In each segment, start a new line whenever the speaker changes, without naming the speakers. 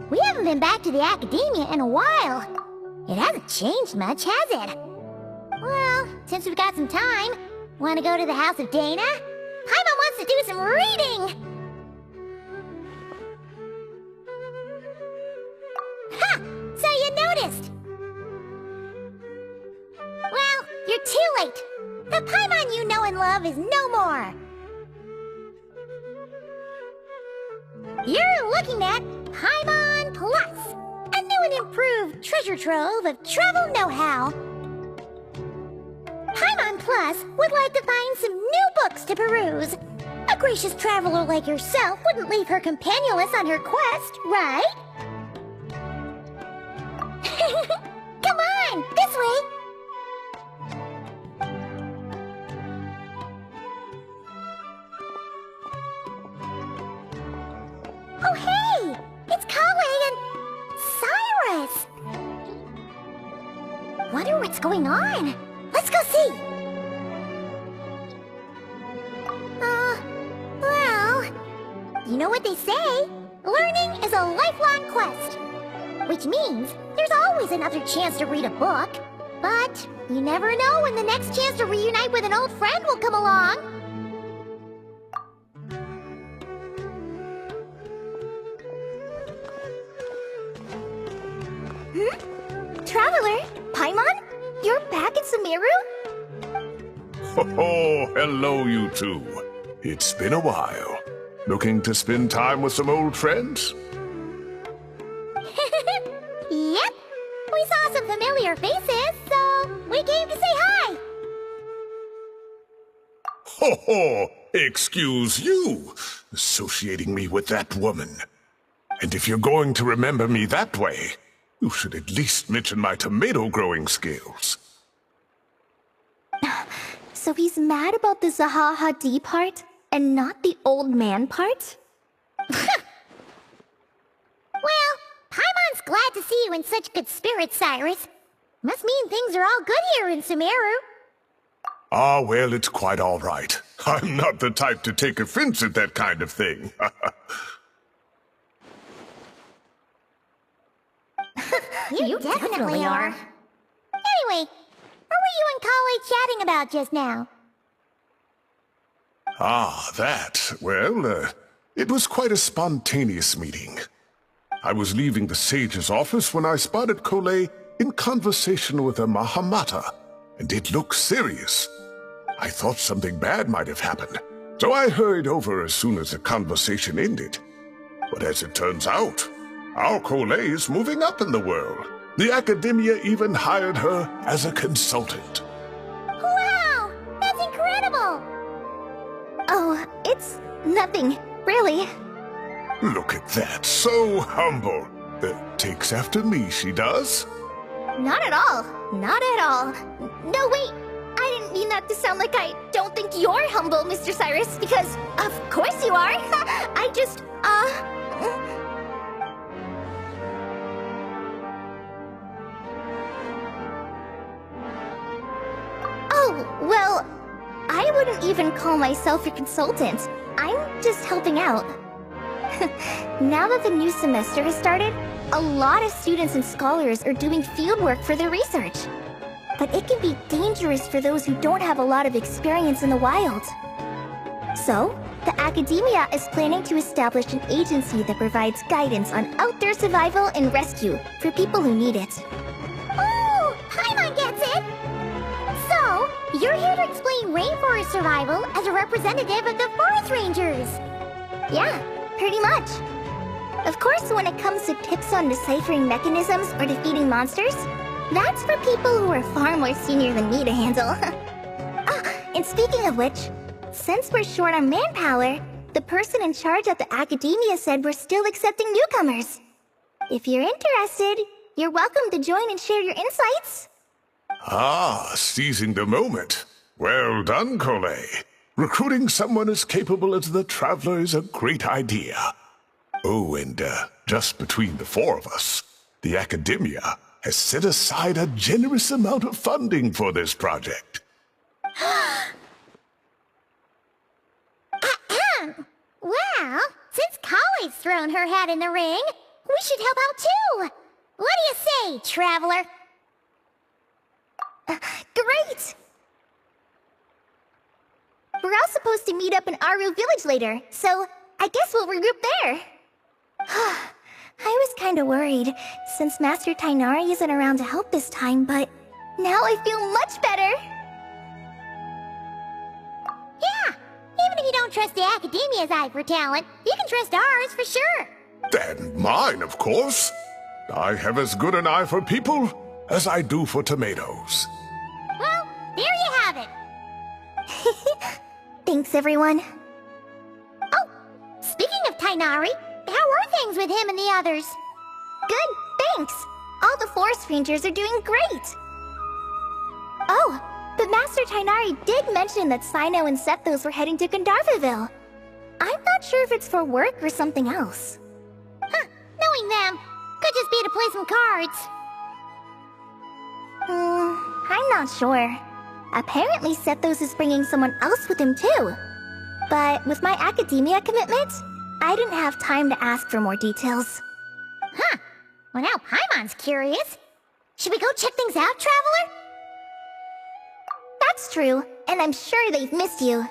We haven't been back to the academia in a while. It hasn't changed much, has it? Well, since we've got some time, want to go to the house of Dana? Paimon wants to do some reading! Ha! So you noticed! Well, you're too late. The Paimon you know and love is no more. You're looking at Paimon Plus, a new and improved treasure trove of travel know-how. Paimon Plus would like to find some new books to peruse. A gracious traveler like yourself wouldn't leave her companionless on her quest, right? Come on, this way! Oh hey! It's kaveh and Cyrus! Wonder what's going on. Let's go see! Well... You know what they say? Learning is a lifelong quest. Which means there's always another chance to read a book. But you never know when the next chance to reunite with an old friend will come along. Traveler, Paimon? You're back in Sumeru?
Oh, hello you two. It's been a while. Looking to spend time with some old friends?
Yep. We saw some familiar faces, so we came to say hi.
Ho ho! Excuse you, associating me with that woman. And if you're going to remember me that way, you should at least mention my tomato growing skills.
So he's mad about the Zaha Hadid part, and not the old man part?
Well, Paimon's glad to see you in such good spirits, Cyrus. Must mean things are all good here in Sumeru.
Ah, well, it's quite all right. I'm not the type to take offense at that kind of thing.
You definitely are. Anyway, what were you and Kale chatting about just now?
Ah, that. Well, it was quite a spontaneous meeting. I was leaving the sage's office when I spotted Kale in conversation with a Mahamata, and it looked serious. I thought something bad might have happened, so I hurried over as soon as the conversation ended. But as it turns out, our Kale is moving up in the world. The academia even hired her as a consultant.
Wow! That's incredible!
Oh, it's nothing, really.
Look at that, so humble. Takes after me, she does.
Not at all. Not at all. No, wait. I didn't mean that to sound like I don't think you're humble, Mr. Cyrus, because of course you are. I just, Oh, well, I wouldn't even call myself your consultant. I'm just helping out. Now that the new semester has started, a lot of students and scholars are doing fieldwork for their research. But it can be dangerous for those who don't have a lot of experience in the wild. So, the academia is planning to establish an agency that provides guidance on outdoor survival and rescue for people who need it.
Oh, Paimon gets it! So, you're here to explain rainforest survival as a representative of the forest rangers!
Yeah, pretty much. Of course, when it comes to tips on deciphering mechanisms or defeating monsters, that's for people who are far more senior than me to handle. And speaking of which, since we're short on manpower, the person in charge at the academia said we're still accepting newcomers. If you're interested, you're welcome to join and share your insights.
Ah, seizing the moment. Well done, Kale. Recruiting someone as capable as the Traveler is a great idea. Oh, and just between the four of us, the academia has set aside a generous amount of funding for this project.
Well, since Kale's thrown her hat in the ring, we should help out too! What do you say, traveler?
Great! We're all supposed to meet up in Aru village later, so I guess we'll regroup there. I was kinda worried, since Master Tighnari isn't around to help this time, but now I feel much better!
Yeah! Even if you don't trust the Academia's eye for talent, you can trust ours for sure!
And mine, of course. I have as good an eye for people as I do for tomatoes.
Well, there you have it!
Thanks, everyone.
Oh, speaking of Tighnari, how are things with him and the others?
Good, thanks! All the forest rangers are doing great! Oh, but Master Tighnari did mention that Cyno and Sethos were heading to Gandharvaville. I'm not sure if it's for work or something else.
Huh, knowing them, could just be to play some cards.
I'm not sure. Apparently Sethos is bringing someone else with him too. But with my academia commitment, I didn't have time to ask for more details.
Huh, well now Paimon's curious. Should we go check things out, traveler?
That's true, and I'm sure they've missed you.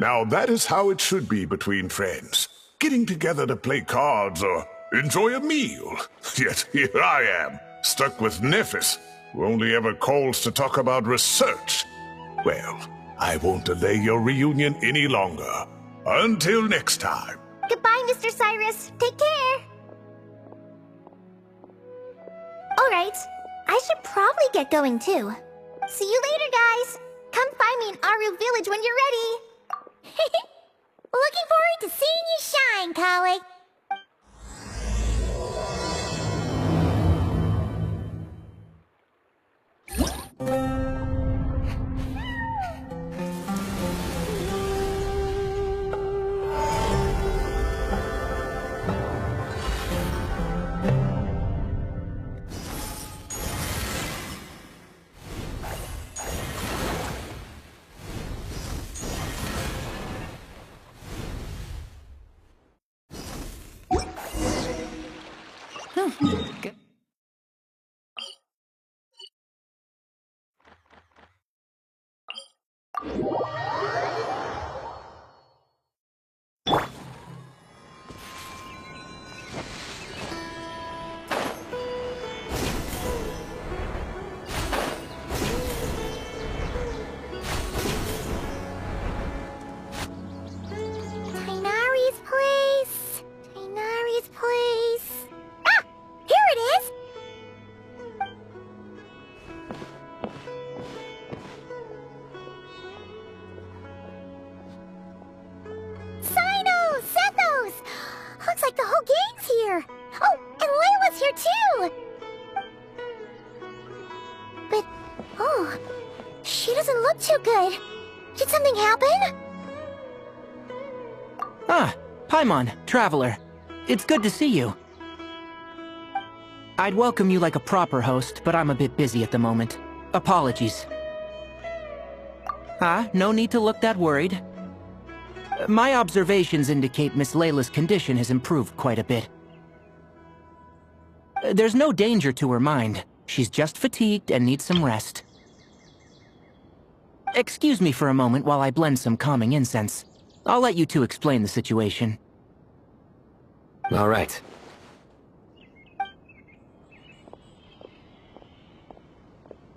Now that is how it should be between friends. Getting together to play cards or enjoy a meal. Yet here I am, stuck with Nephis, who only ever calls to talk about research. Well, I won't delay your reunion any longer. Until next time.
Goodbye, Mr. Cyrus. Take care. Alright, I should probably get going too. See you later, guys. Come find me in Aru village when you're ready.
Looking forward to seeing you shine, Kaveh. Tighnari's place. Ah! Here it is! Cyno! Sethos! Looks like the whole gang's here. Oh, and Layla's here too! But, oh, she doesn't look too good. Did something happen?
Ah, Paimon, Traveler. It's good to see you. I'd welcome you like a proper host, but I'm a bit busy at the moment. Apologies. Ah, no need to look that worried. My observations indicate Miss Layla's condition has improved quite a bit. There's no danger to her mind. She's just fatigued and needs some rest. Excuse me for a moment while I blend some calming incense. I'll let you two explain the situation.
All right.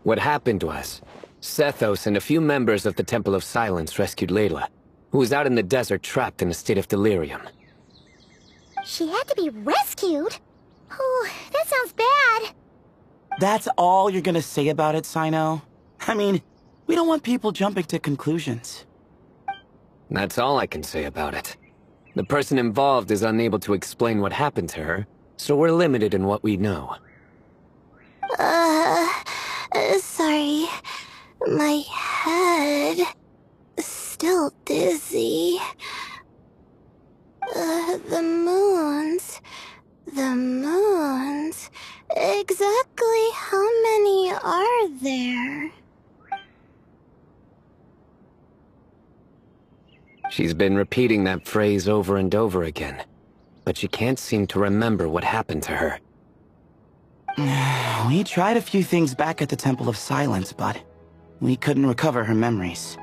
What happened was, Sethos and a few members of the Temple of Silence rescued Layla, who was out in the desert trapped in a state of delirium.
She had to be rescued? Oh, that sounds bad.
That's all you're gonna say about it, Cyno? I mean, we don't want people jumping to conclusions.
That's all I can say about it. The person involved is unable to explain what happened to her, so we're limited in what we know.
Sorry. My head... still dizzy. The moons... Exactly how many are there?
She's been repeating that phrase over and over again. but she can't seem to remember what happened to her.
We tried a few things back at the Temple of Silence, but we couldn't recover her memories.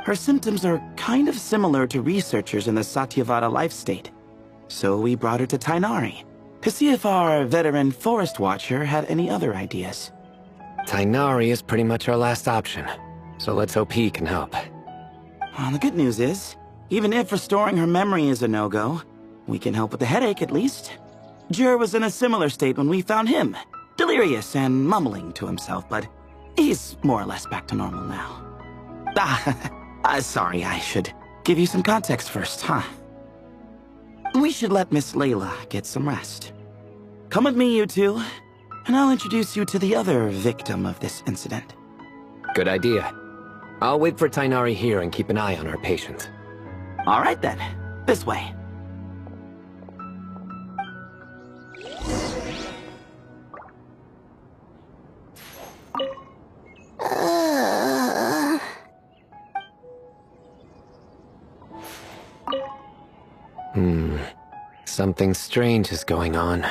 Her symptoms are kind of similar to researchers in the Satyavada life state, so we brought her to Tighnari to see if our veteran forest watcher had any other ideas.
Tighnari is pretty much our last option, so let's hope he can help.
Well, the good news is, even if restoring her memory is a no-go, we can help with the headache at least. Jur was in a similar state when we found him, delirious and mumbling to himself, but he's more or less back to normal now. Sorry, I should give you some context first, huh? We should let Miss Layla get some rest. Come with me, you two, and I'll introduce you to the other victim of this incident.
Good idea. I'll wait for Tighnari here and keep an eye on our patient.
All right then, this way.
Something strange is going on.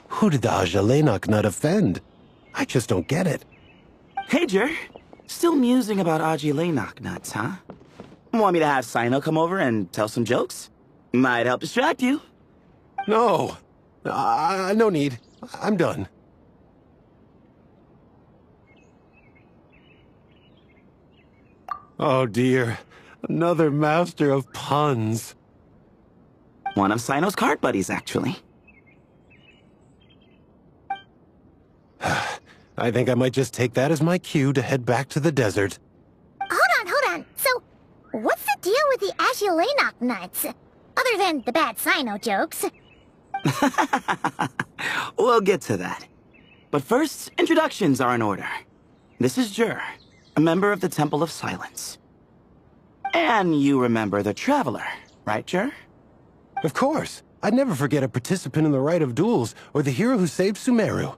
Who did the alhaitham not offend? I just don't get it.
Hey, Jur. Still musing about alhaitham nuts, huh? Want me to have Cyno come over and tell some jokes? Might help distract you.
No. No need. I'm done. Oh dear. Another master of puns.
One of Cyno's card buddies, actually.
I think I might just take that as my cue to head back to the desert.
Hold on. So, what's the deal with the alhaitham nuts? Other than the bad Cyno jokes.
We'll get to that. But first, introductions are in order. This is Jur, a member of the Temple of Silence. And you remember the Traveler, right, Jur?
Of course. I'd never forget a participant in the Rite of Duels or the hero who saved Sumeru.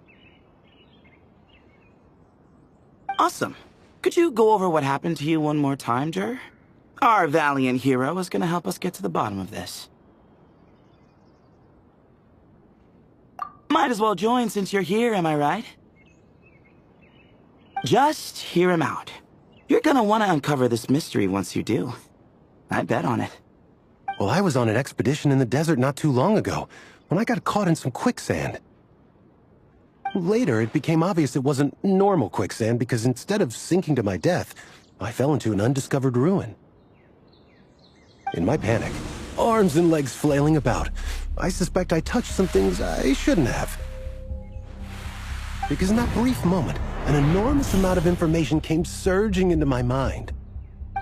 Awesome. Could you go over what happened to you one more time, Jur? Our valiant hero is gonna help us get to the bottom of this. Might as well join since you're here, am I right? Just hear him out. You're gonna want to uncover this mystery once you do. I bet on it.
Well, I was on an expedition in the desert not too long ago, when I got caught in some quicksand. Later, it became obvious it wasn't normal quicksand because instead of sinking to my death, I fell into an undiscovered ruin. In my panic, arms and legs flailing about, I suspect I touched some things I shouldn't have. Because in that brief moment, an enormous amount of information came surging into my mind.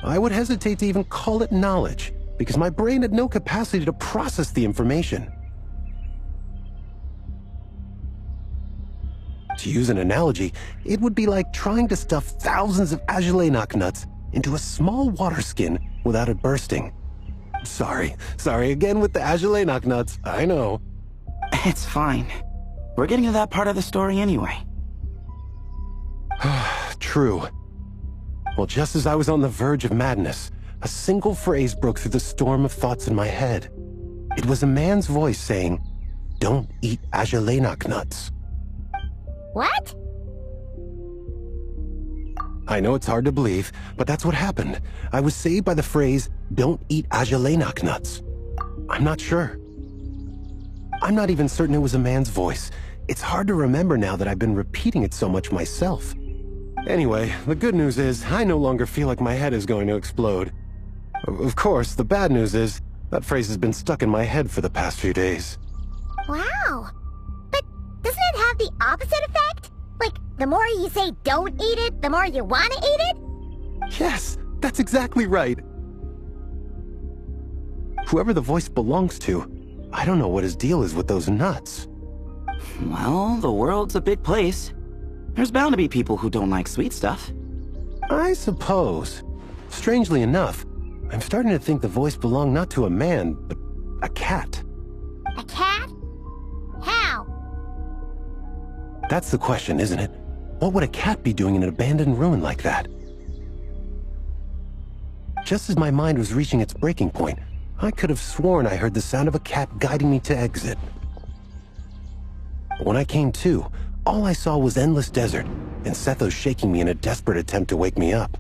I would hesitate to even call it knowledge, because my brain had no capacity to process the information. To use an analogy, it would be like trying to stuff thousands of alhaitham nuts into a small water skin without it bursting. Sorry again with the alhaitham nuts, I know.
It's fine. We're getting to that part of the story anyway.
True. Well, just as I was on the verge of madness, a single phrase broke through the storm of thoughts in my head. It was a man's voice saying, "Don't eat alhaitham nuts."
What?
I know it's hard to believe, but that's what happened. I was saved by the phrase, "Don't eat alhaitham nuts." I'm not sure. I'm not even certain it was a man's voice. It's hard to remember now that I've been repeating it so much myself. Anyway, the good news is I no longer feel like my head is going to explode. Of course, the bad news is that phrase has been stuck in my head for the past few days.
Wow. But doesn't it have the opposite effect? Like, the more you say don't eat it, the more you want to eat it?
Yes, that's exactly right. Whoever the voice belongs to, I don't know what his deal is with those nuts.
Well, the world's a big place. There's bound to be people who don't like sweet stuff.
I suppose. Strangely enough, I'm starting to think the voice belonged not to a man, but a cat.
A cat? How?
That's the question, isn't it? What would a cat be doing in an abandoned ruin like that? Just as my mind was reaching its breaking point, I could have sworn I heard the sound of a cat guiding me to exit. When I came to, all I saw was endless desert, and Sethos shaking me in a desperate attempt to wake me up.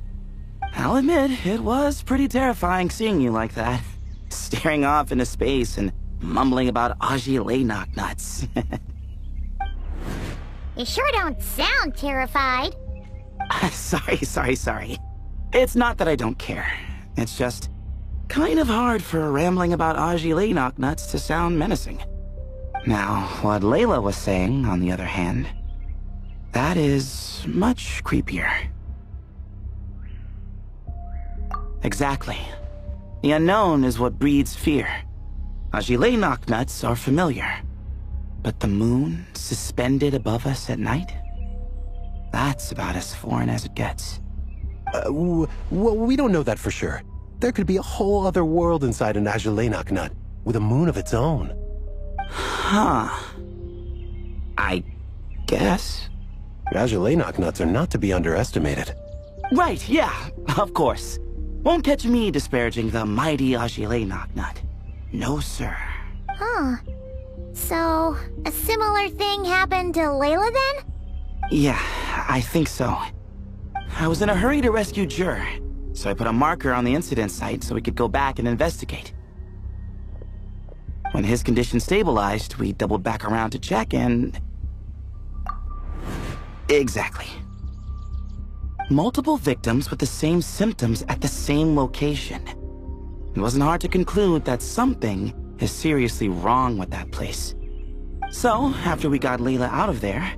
I'll admit, it was pretty terrifying seeing you like that. Staring off into space and mumbling about alhaitham nuts.
You sure don't sound terrified.
Sorry. It's not that I don't care. It's just kind of hard for rambling about alhaitham nuts to sound menacing. Now, what Layla was saying, on the other hand, that is much creepier. Exactly. The unknown is what breeds fear. alhaitham nuts are familiar. But the moon, suspended above us at night? That's about as foreign as it gets.
Well, we don't know that for sure. There could be a whole other world inside an alhaitham nut, with a moon of its own.
Huh. I guess.
Alhaitham nuts are not to be underestimated.
Right, yeah, of course. Won't catch me disparaging the mighty alhaitham nut. No, sir.
Huh. So, a similar thing happened to Layla then?
Yeah, I think so. I was in a hurry to rescue Jur, so I put a marker on the incident site so we could go back and investigate. When his condition stabilized, we doubled back around to check and... Exactly. Multiple victims with the same symptoms at the same location. It wasn't hard to conclude that something is seriously wrong with that place. So, after we got Layla out of there,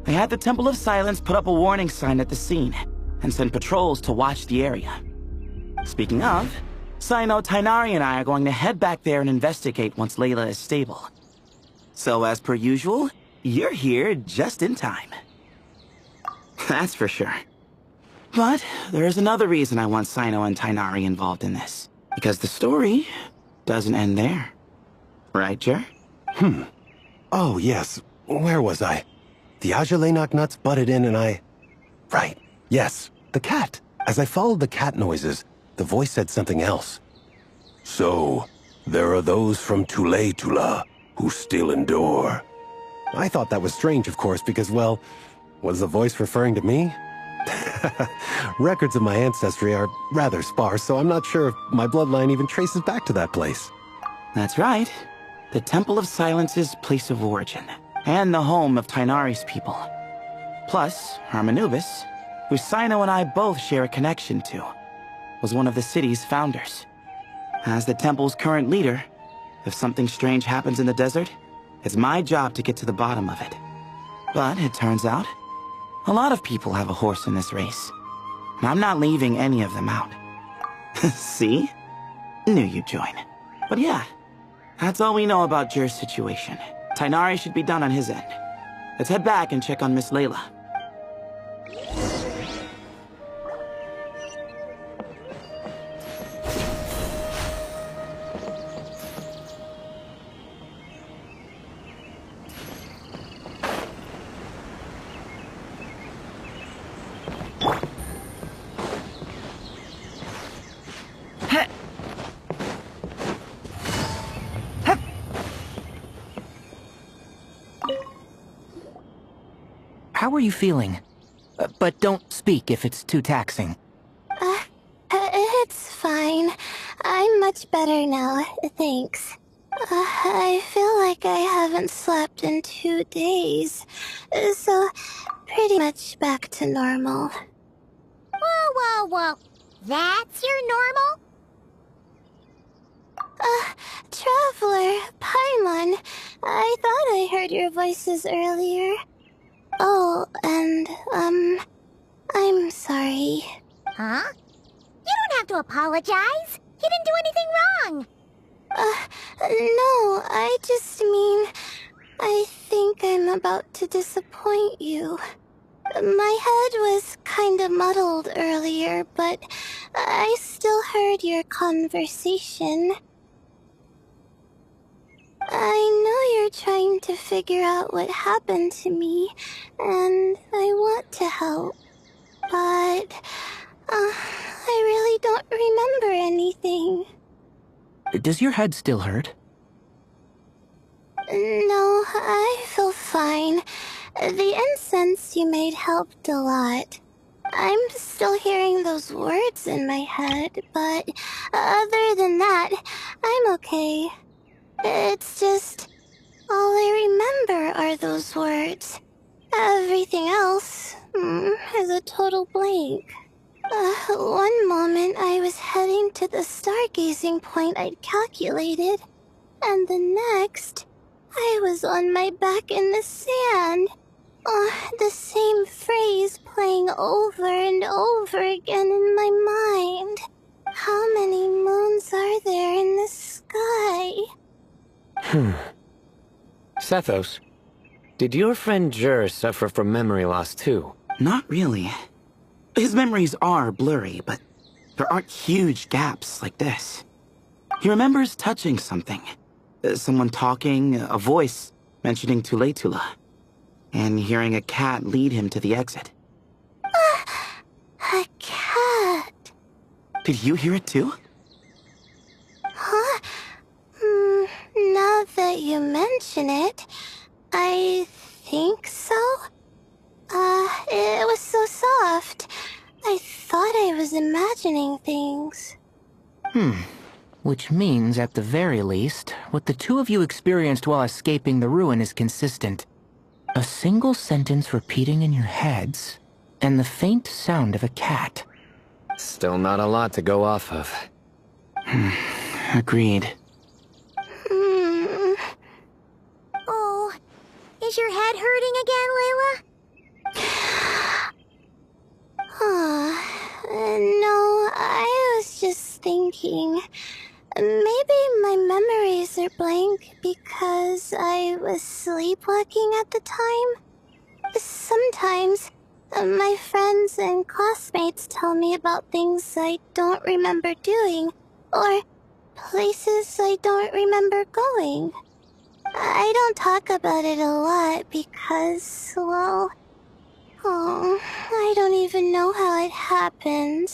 I had the Temple of Silence put up a warning sign at the scene and send patrols to watch the area. Speaking of, Cyno, Tighnari, and I are going to head back there and investigate once Layla is stable. So as per usual, you're here just in time. That's for sure. But there's another reason I want Cyno and Tighnari involved in this. Because the story doesn't end there. Right, Jer?
Oh, yes. Where was I? The alhaitham nuts butted in and I... Right. Yes, the cat. As I followed the cat noises, the voice said something else. So, there are those from Tula who still endure. I thought that was strange, of course, because, well, was the voice referring to me? Records of my ancestry are rather sparse, so I'm not sure if my bloodline even traces back to that place.
That's right. The Temple of Silence's place of origin, and the home of Tighnari's people. Plus, Harmonubis, who Cyno and I both share a connection to, was one of the city's founders. As the temple's current leader, if something strange happens in the desert, it's my job to get to the bottom of it. But it turns out, a lot of people have a horse in this race, and I'm not leaving any of them out. See? Knew you'd join. But yeah, that's all we know about Jur's situation. Tighnari should be done on his end. Let's head back and check on Miss Layla.
How are you feeling? But don't speak if it's too taxing.
It's fine. I'm much better now, thanks. I feel like I haven't slept in 2 days, so pretty much back to normal.
Whoa. That's your normal?
Traveler, Paimon, I thought I heard your voices earlier. Oh, and, I'm sorry.
Huh? You don't have to apologize. You didn't do anything wrong.
No, I just mean, I think I'm about to disappoint you. My head was kinda muddled earlier, but I still heard your conversation. I know you're trying to figure out what happened to me, and I want to help, but I really don't remember anything.
Does your head still hurt?
No, I feel fine. The incense you made helped a lot. I'm still hearing those words in my head, but other than that, I'm okay. It's just, all I remember are those words. Everything else is a total blank. One moment I was heading to the stargazing point I'd calculated, and the next, I was on my back in the sand. The same phrase playing over and over again in my mind. How many moons are there in the sky?
Sethos, did your friend Jur suffer from memory loss too?
Not really. His memories are blurry, but there aren't huge gaps like this. He remembers touching something. Someone talking, a voice mentioning Tuletula, and hearing a cat lead him to the exit.
A cat.
Did you hear it too?
Huh? Now that you mention it, I think so. It was so soft. I thought I was imagining things.
Which means, at the very least, what the two of you experienced while escaping the ruin is consistent. A single sentence repeating in your heads, and the faint sound of a cat.
Still not a lot to go off of.
Agreed.
Oh, is your head hurting again, Layla?
No, I was just thinking. Maybe my memories are blank because I was sleepwalking at the time. Sometimes, my friends and classmates tell me about things I don't remember doing, or places I don't remember going. I don't talk about it a lot because, well, I don't even know how it happened.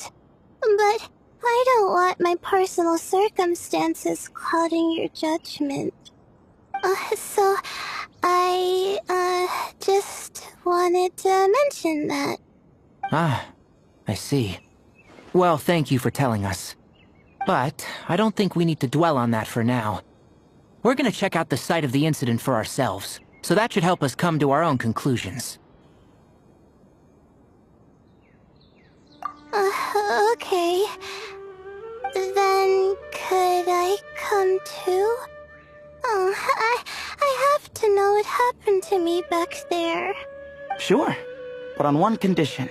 But I don't want my personal circumstances clouding your judgment. So I, just wanted to mention that.
Ah, I see. Well, thank you for telling us. But I don't think we need to dwell on that for now. We're gonna check out the site of the incident for ourselves, so that should help us come to our own conclusions.
Okay. Then could I come too? I have to know what happened to me back there.
Sure, but on one condition.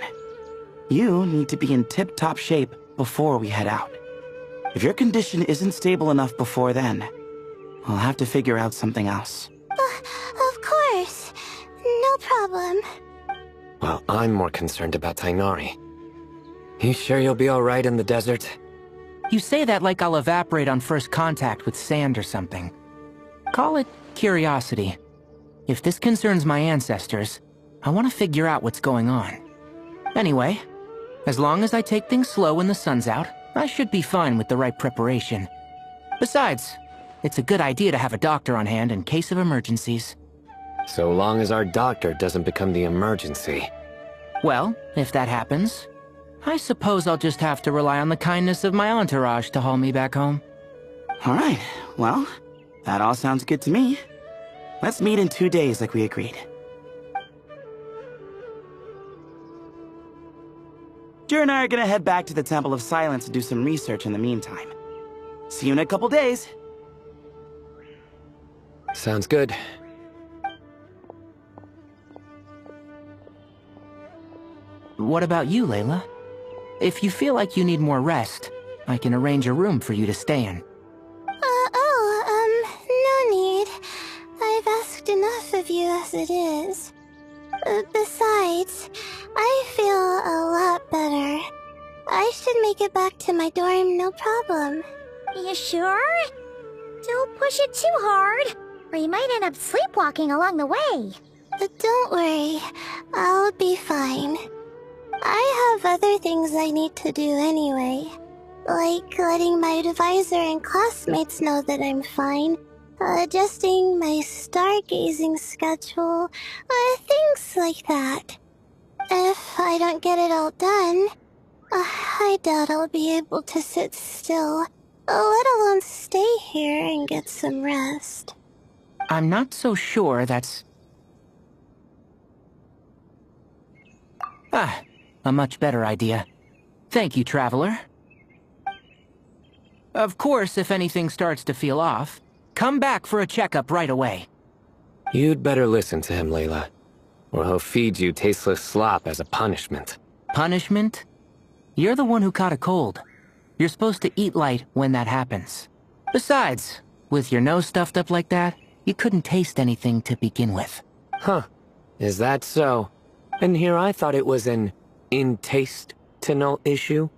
You need to be in tip-top shape before we head out. If your condition isn't stable enough before then, we'll have to figure out something else.
Of course. No problem.
Well, I'm more concerned about Tighnari. You sure you'll be alright in the desert?
You say that like I'll evaporate on first contact with sand or something. Call it curiosity. If this concerns my ancestors, I want to figure out what's going on. Anyway, as long as I take things slow when the sun's out, I should be fine with the right preparation. Besides, it's a good idea to have a doctor on hand in case of emergencies.
So long as our doctor doesn't become the emergency.
Well, if that happens, I suppose I'll just have to rely on the kindness of my entourage to haul me back home.
Alright, well, that all sounds good to me. Let's meet in 2 days like we agreed. Jer and I are gonna head back to the Temple of Silence to do some research in the meantime. See you in a couple days.
Sounds good.
What about you, Layla? If you feel like you need more rest, I can arrange a room for you to stay in.
No need. I've asked enough of you as it is. Besides, I feel a make it back to my dorm, no problem.
You sure? Don't push it too hard, or you might end up sleepwalking along the way.
Don't worry, I'll be fine. I have other things I need to do anyway. Like letting my advisor and classmates know that I'm fine. Adjusting my stargazing schedule. Things like that. If I don't get it all done, I doubt I'll be able to sit still, let alone stay here and get some rest.
I'm not so sure that's... a much better idea. Thank you, Traveler. Of course, if anything starts to feel off, come back for a checkup right away.
You'd better listen to him, Layla, or he'll feed you tasteless slop as a punishment.
Punishment? You're the one who caught a cold. You're supposed to eat light when that happens. Besides, with your nose stuffed up like that, you couldn't taste anything to begin with.
Huh. Is that so? And here I thought it was an in-taste-to-know issue.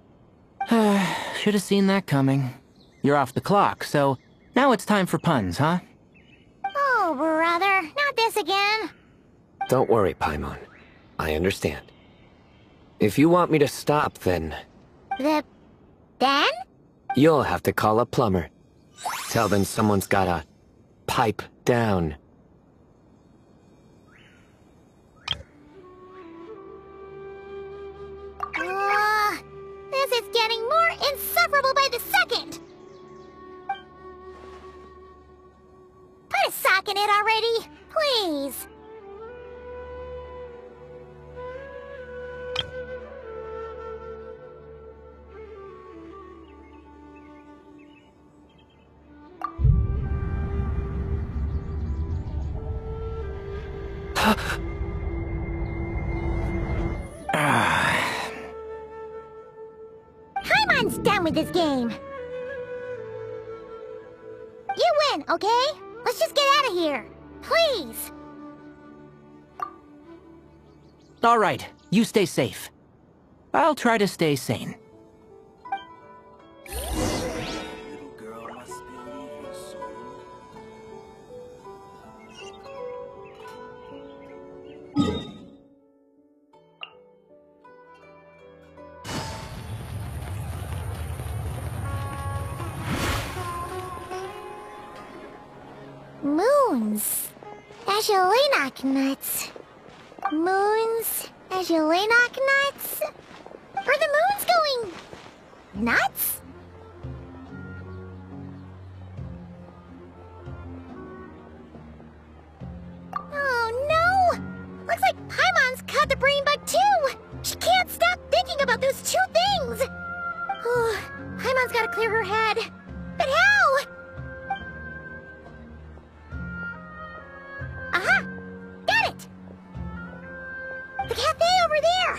Should have seen that coming. You're off the clock, so now it's time for puns, huh?
Oh, brother, not this again.
Don't worry, Paimon. I understand. If you want me to stop, then...
Then?
You'll have to call a plumber. Tell them someone's gotta pipe down.
This is getting more insufferable by the second! Put a sock in it already, please! Paimon's done with this game. You win, okay? Let's just get out of here. Please.
All right, you stay safe. I'll try to stay sane.
Moons. Azulenok nuts. Moons. Azulenok nuts? Are the moons going... nuts? Oh no! Looks like Paimon's caught the brain bug too! She can't stop thinking about those two things! Oh, Paimon's gotta clear her head. But how? Aha! Got it! The cafe over there!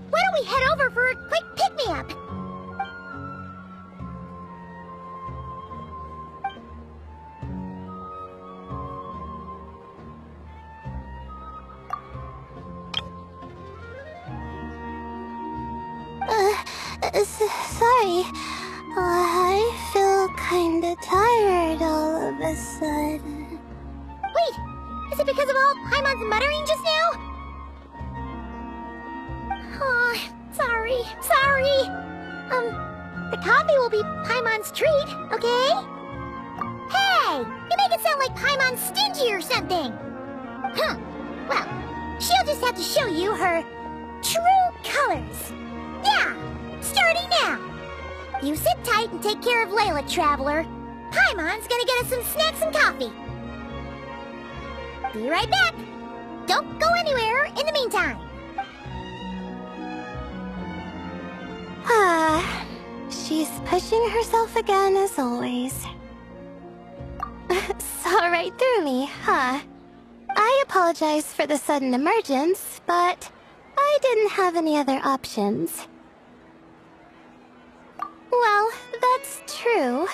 Why don't we head over for a quick pick-me-up?
Sorry. I feel kinda tired all of a sudden.
Wait! Is it because of all Paimon's muttering just now? Oh, sorry. The coffee will be Paimon's treat, okay? Hey! You make it sound like Paimon's stingy or something! Huh. Well, she'll just have to show you her true colors. Yeah! Starting now! You sit tight and take care of Layla, Traveler. Paimon's gonna get us some snacks and coffee. Be right back! Don't go anywhere in the meantime!
She's pushing herself again as always. Saw right through me, huh? I apologize for the sudden emergence, but I didn't have any other options. Well, that's true.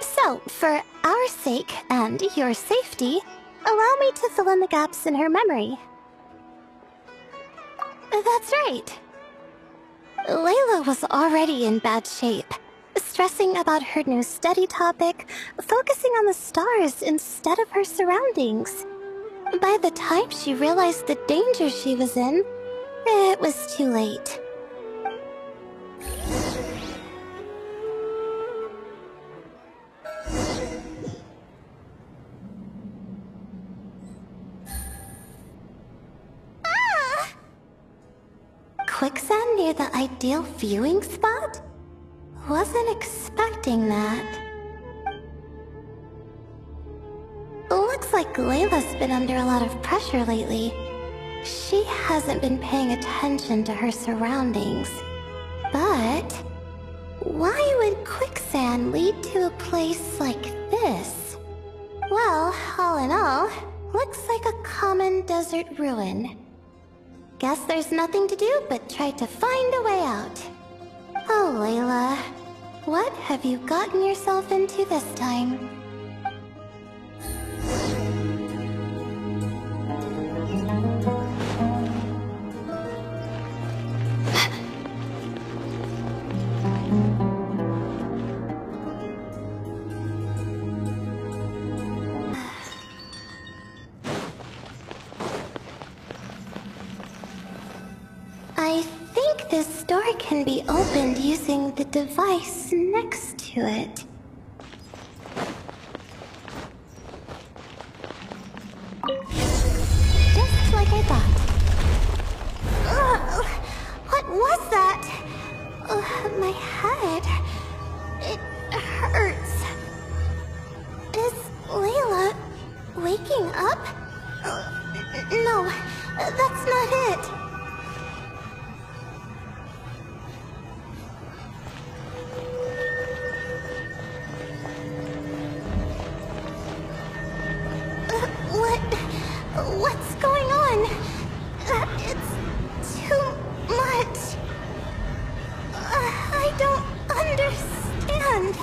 So, for our sake and your safety, allow me to fill in the gaps in her memory. That's right. Layla was already in bad shape, stressing about her new study topic, focusing on the stars instead of her surroundings. By the time she realized the danger she was in, it was too late. Quicksand near the ideal viewing spot? Wasn't expecting that. Looks like Layla's been under a lot of pressure lately. She hasn't been paying attention to her surroundings. But why would quicksand lead to a place like this? Well, all in all, looks like a common desert ruin. Guess there's nothing to do but try to find a way out. Oh, Layla, what have you gotten yourself into this time? I think this door can be opened using the device next to it. Just like I thought. What was that? My head. It hurts. Is Layla waking up? No, that's not it. What's going on? It's too much. I don't understand.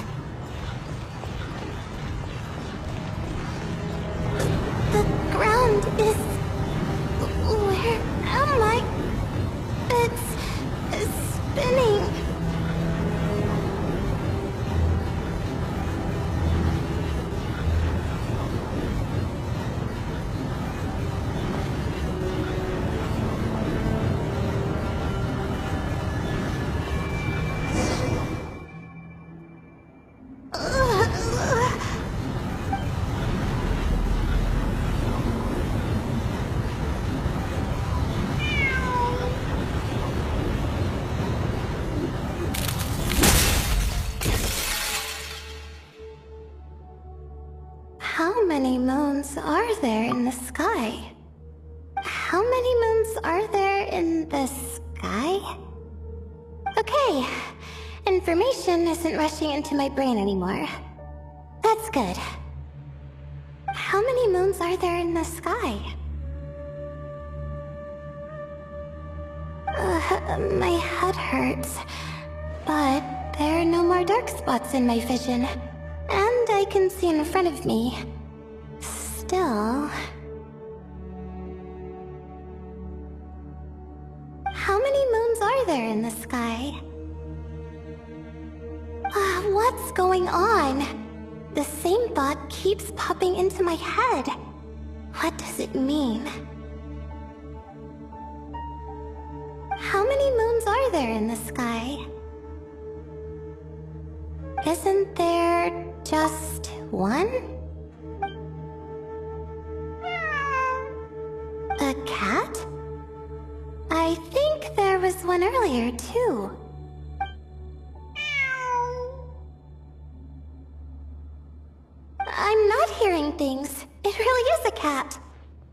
The ground is... Where am I? It's spinning. How many moons are there in the sky? How many moons are there in the sky? Okay, information isn't rushing into my brain anymore. That's good. How many moons are there in the sky? My head hurts, but there are no more dark spots in my vision. And I can see in front of me. Still... How many moons are there in the sky? What's going on? The same thought keeps popping into my head. What does it mean? How many moons are there in the sky? Isn't there just one? A cat? I think there was one earlier, too. I'm not hearing things. It really is a cat.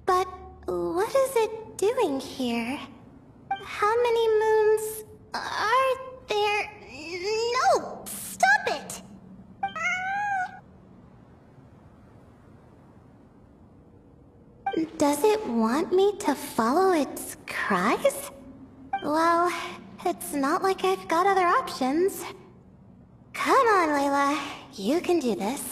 But what is it doing here? How many moons are there? No! Stop it! Does it want me to follow its cries? Well, it's not like I've got other options. Come on, Layla. You can do this.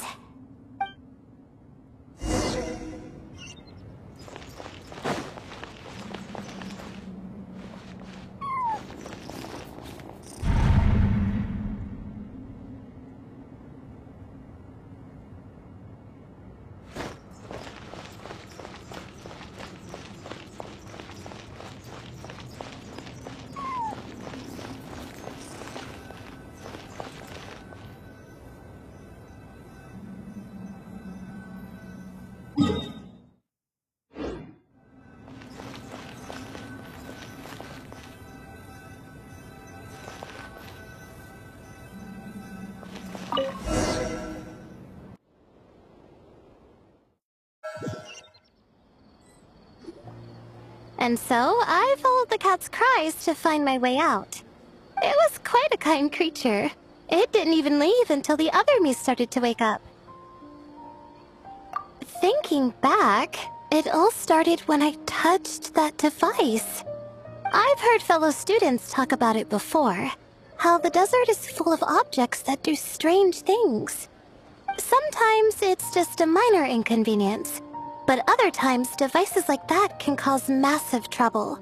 And so, I followed the cat's cries to find my way out. It was quite a kind creature. It didn't even leave until the other me started to wake up. Thinking back, it all started when I touched that device. I've heard fellow students talk about it before. How the desert is full of objects that do strange things. Sometimes it's just a minor inconvenience, but other times devices like that can cause massive trouble.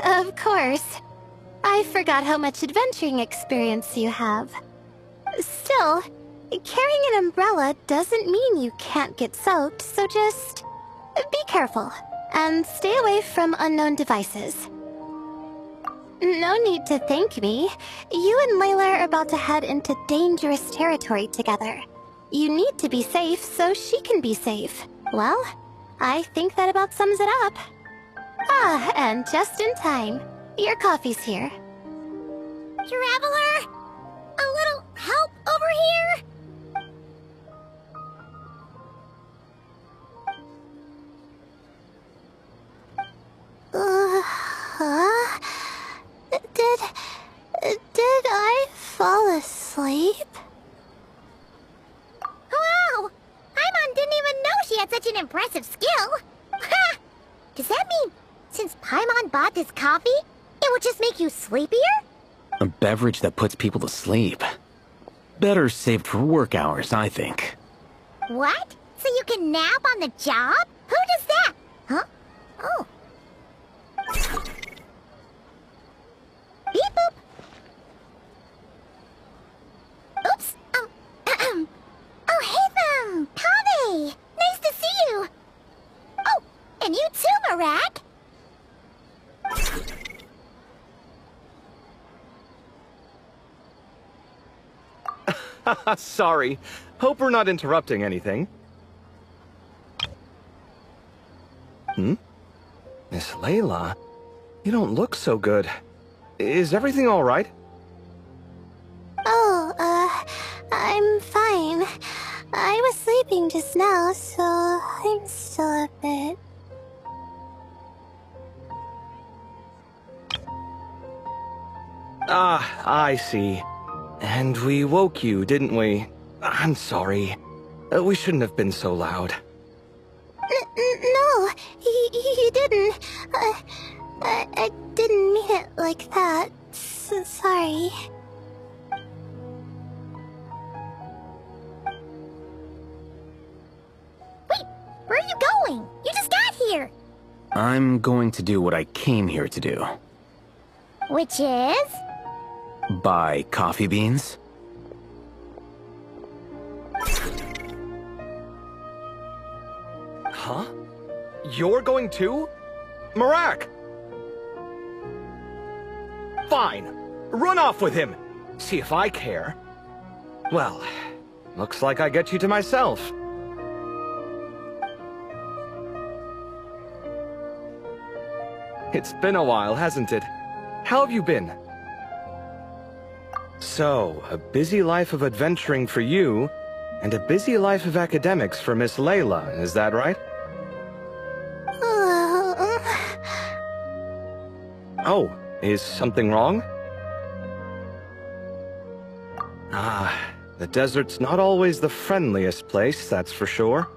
Of course. I forgot how much adventuring experience you have. Still, carrying an umbrella doesn't mean you can't get soaked, so just be careful and stay away from unknown devices. No need to thank me. You and Layla are about to head into dangerous territory together. You need to be safe so she can be safe. Well, I think that about sums it up. Ah, and just in time. Your coffee's here.
Traveler? A little help over here?
Did I fall asleep?
Wow! Paimon didn't even know she had such an impressive skill! Ha! Does that mean, since Paimon bought this coffee, it would just make you sleepier?
A beverage that puts people to sleep. Better saved for work hours, I think.
What? So you can nap on the job? Who does that? Huh? Oh. Beep boop. Oops. Alhaitham! Kaveh! Nice to see you! Oh, and you too, Marak!
Sorry. Hope we're not interrupting anything. Miss Layla? You don't look so good. Is everything alright?
Oh, I'm fine. I was sleeping just now, so I'm still a bit...
Ah, I see. And we woke you, didn't we? I'm sorry. We shouldn't have been so loud.
No, you didn't. I didn't mean it like that. Sorry.
Wait, where are you going? You just got here!
I'm going to do what I came here to do.
Which is?
Buy coffee beans?
Huh? You're going too? Marak! Fine. Run off with him. See if I care. Well, looks like I get you to myself. It's been a while, hasn't it? How have you been? So, a busy life of adventuring for you, and a busy life of academics for Miss Layla, is that right? Oh, is something wrong? Ah, the desert's not always the friendliest place, that's for sure.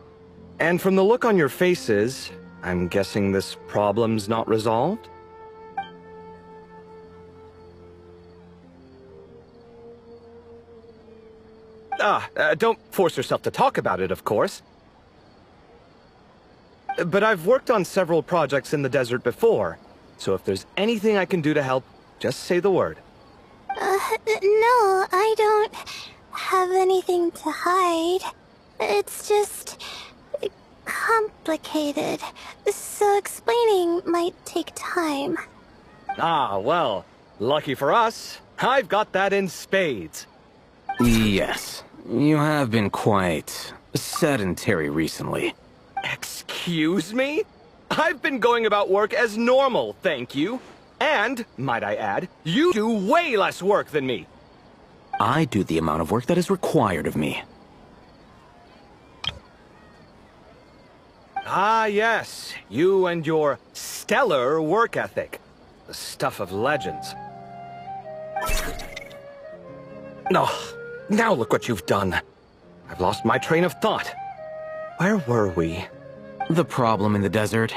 And from the look on your faces, I'm guessing this problem's not resolved? Don't force yourself to talk about it, of course. But I've worked on several projects in the desert before, so if there's anything I can do to help, just say the word.
No, I don't have anything to hide. It's just complicated, so explaining might take time.
Ah, well, lucky for us, I've got that in spades.
Yes, you have been quite sedentary recently.
Excuse me? I've been going about work as normal, thank you. And, might I add, you do way less work than me.
I do the amount of work that is required of me.
Ah, yes. You and your stellar work ethic. The stuff of legends. No, now look what you've done. I've lost my train of thought. Where were we?
The problem in the desert.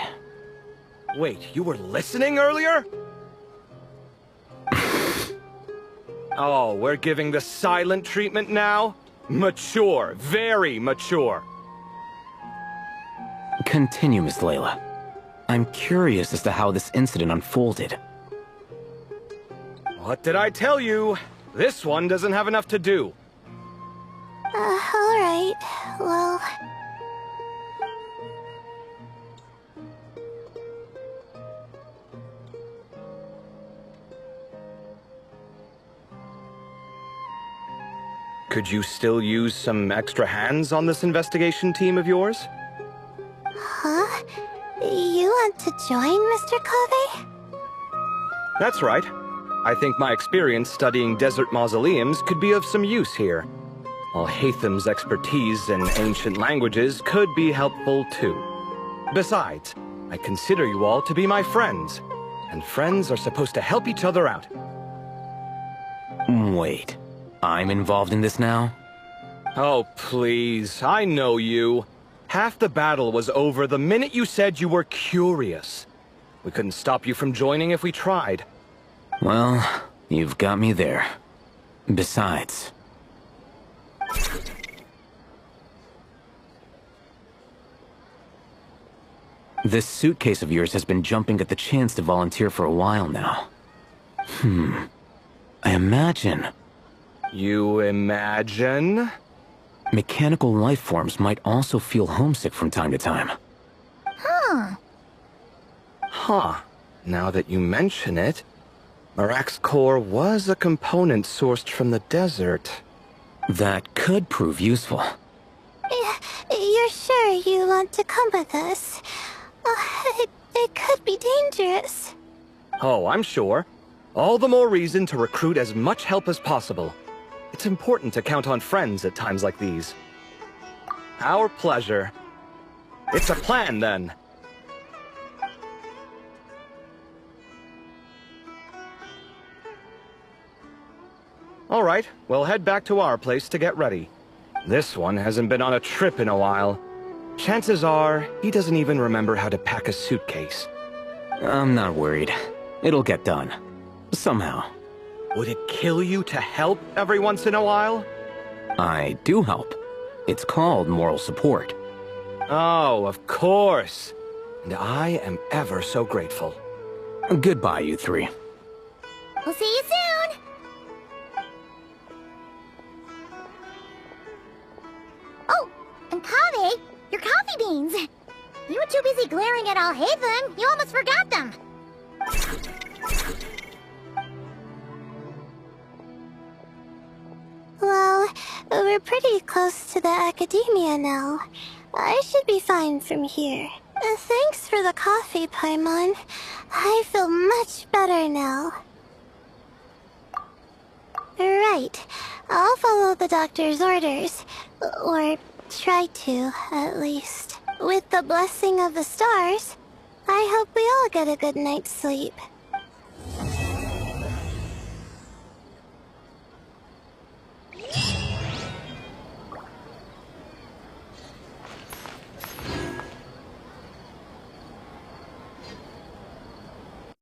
Wait, you were listening earlier? Oh, we're giving the silent treatment now? Mature, very mature.
Continue, Miss Layla. I'm curious as to how this incident unfolded.
What did I tell you? This one doesn't have enough to do.
Alright. Well...
Could you still use some extra hands on this investigation team of yours?
Huh? You want to join, Mr. Kaveh?
That's right. I think my experience studying desert mausoleums could be of some use here. Alhaitham's expertise in ancient languages could be helpful too. Besides, I consider you all to be my friends, and friends are supposed to help each other out.
Wait, I'm involved in this now?
Oh, please, I know you. Half the battle was over the minute you said you were curious. We couldn't stop you from joining if we tried.
Well, you've got me there. Besides... this suitcase of yours has been jumping at the chance to volunteer for a while now. I imagine...
You imagine?
mechanical life forms might also feel homesick from time to time.
Huh. Now that you mention it, Marak's core was a component sourced from the desert.
That could prove useful.
You're sure you want to come with us? It could be dangerous.
Oh, I'm sure. All the more reason to recruit as much help as possible. It's important to count on friends at times like these. Our pleasure. It's a plan, then. All right, we'll head back to our place to get ready. This one hasn't been on a trip in a while. Chances are, he doesn't even remember how to pack a suitcase.
I'm not worried. It'll get done. Somehow.
Would it kill you to help every once in a while?
I do help. It's called moral support.
Oh, of course. And I am ever so grateful.
Goodbye, you three.
We'll see you soon! Oh, and Kaveh, your coffee beans! You were too busy glaring at alhaitham, you almost forgot them!
Well, we're pretty close to the academia now. I should be fine from here. Thanks for the coffee, Paimon. I feel much better now. Right. I'll follow the doctor's orders. Or try to, at least. With the blessing of the stars, I hope we all get a good night's sleep.